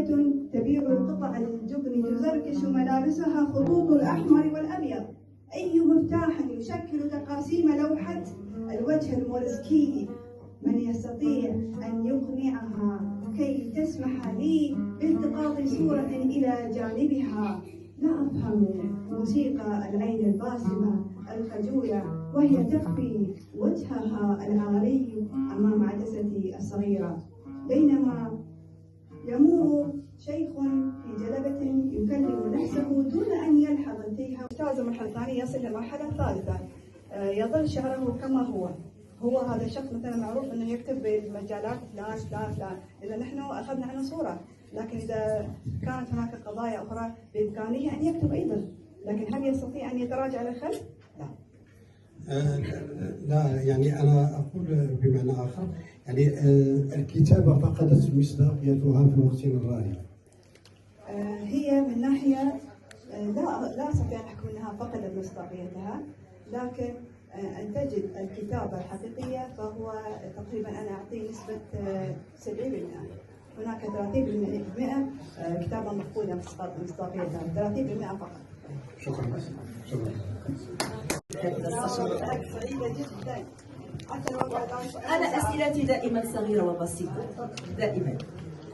جارية تبيع قطع الجبن تزركش ملابسها خطوط الأحمر والأبيض. أي مفتاح يشكل تقاسيم لوحة الوجه المورسكي من يستطيع أن يقنعها كي تسمح لي بالتقاط صورة إلى جانبها؟ لا أفهم موسيقى العين الباسمة الخجولة وهي تخفي وجهها العاري أمام عدستي الصغيرة، بينما يمر شيخ في جلبة يكلم نفسه دون أن يلحظ التيه. يجتاز المرحلة الثانية يصل للمرحلة الثالثة، يظل شعره كما هو هذا الشخص مثلا معروف انه يكتب بالمجالات فلان فلان فلان، اذا نحن اخذنا عنه صوره، لكن اذا كانت هناك قضايا اخرى بامكانه ان يكتب ايضا، لكن هل يستطيع ان يتراجع للخلف؟ لا. لا، يعني انا اقول بمعنى اخر، يعني الكتابه فقدت مصداقيتها في وقتنا الراهن. هي من ناحيه لا استطيع ان احكم انها فقدت مصداقيتها، لكن أن تجد الكتابة الحقيقية فهو تقريبا أنا أعطيه نسبة 70%. هناك 30% كتابة مفقودة مصداقيتها، 30% فقط. شكرا. سعيدة جدا. أنا أسئلتي دائما صغيرة وبسيطة دائما.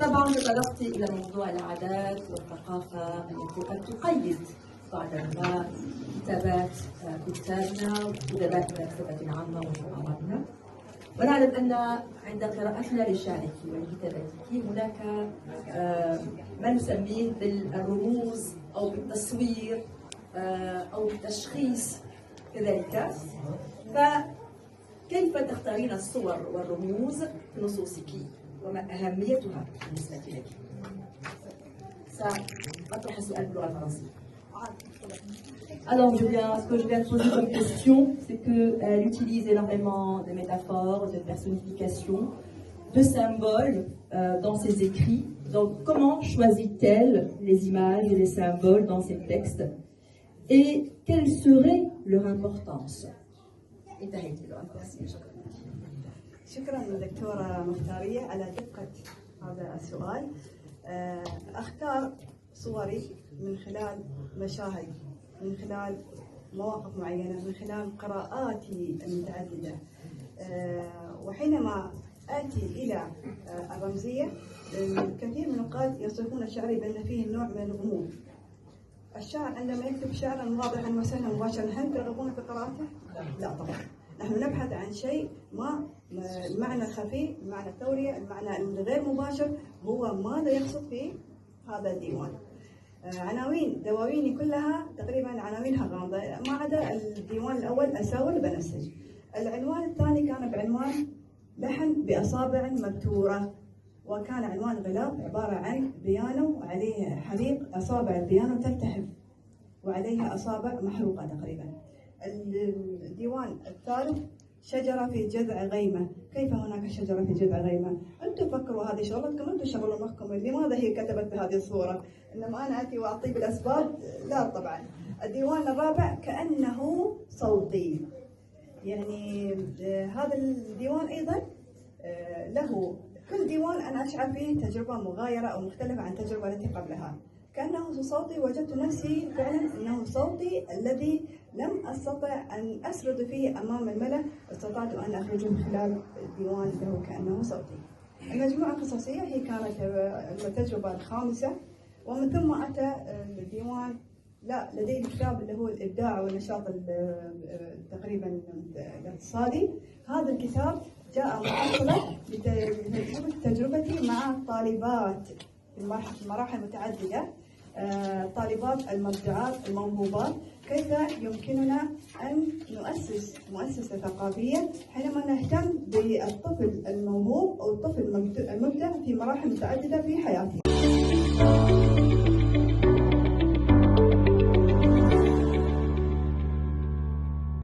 طبعا تطرقت إلى موضوع العادات والثقافة التي تقيد بعض ما كتابات كتابنا وأدبائنا بصفة عامة وشعراءنا، ونعلم أن عند قراءتنا لشعرك ولكتاباتك هناك ما نسميه بالرموز أو بالتصوير أو بالتشخيص كذلك. فكيف تختارين الصور والرموز في نصوصك وما أهميتها بالنسبة لك؟ سأطرح السؤال باللغة الفرنسية. Alors, ce que je viens de poser comme question, c'est qu'elle utilise énormément de métaphores, de personnifications, de symboles dans ses écrits. Donc, comment choisit-elle les images et les symboles dans ses textes? Et quelle serait leur importance? شكرا دكتورة مختارية على دقة هذا السؤال. أختار صوري من خلال مشاهد، من خلال مواقف معينة، من خلال قراءاتي المتعددة. وحينما آتي إلى الرمزية، كثير من النقاد يصفون شعري بأن فيه نوع من الغموض. الشاعر عندما يكتب شعرا واضحا وسهلا مباشرا، هل ترغبون في قراءته؟ لا طبعا. نحن نبحث عن شيء ما المعنى الخفي، المعنى الثوري، المعنى الغير مباشر، هو ماذا يقصد في هذا الديوان. عناوين دواويني كلها تقريبا عناوينها غامضة، ما عدا الديوان الأول أساور البنفسج. العنوان الثاني كان بعنوان لحن بأصابع مبتورة، وكان عنوان غلاف عبارة عن بيانو وعليه حريق، أصابع البيانو تلتهب وعليها أصابع محروقة تقريبا. الديوان الثالث شجرة في جذع غيمة. كيف هناك شجرة في جذع غيمة؟ أنتم فكروا، هذه شغلتكم، أنتم شغلوا مخكم، لماذا هي كتبت بهذه الصورة؟ إنما أنا أتي وأعطي بالأسباب؟ لا طبعا. الديوان الرابع كأنه صوتي، يعني هذا الديوان أيضا له كل ديوان أنا أشعر فيه تجربة مغايرة أو مختلفة عن التجربة التي قبلها. كأنه صوتي، وجدت نفسي فعلا أنه صوتي الذي لم أستطع أن أسرد فيه أمام الملأ، استطعت أن أخرجه من خلال الديوان له كأنه صوتي. المجموعة القصصية هي كانت التجربة الخامسة، ومن ثم أتى الديوان لا لدي الكتاب اللي هو الإبداع والنشاط تقريبا الاقتصادي. هذا الكتاب جاء محصلة لتجربتي مع الطالبات في مراحل متعددة، طالبات المبدعات الموهوبات، كيف يمكننا أن نؤسس مؤسسة ثقافية حينما نهتم بالطفل الموهوب أو الطفل المبدع في مراحل متعددة في حياته.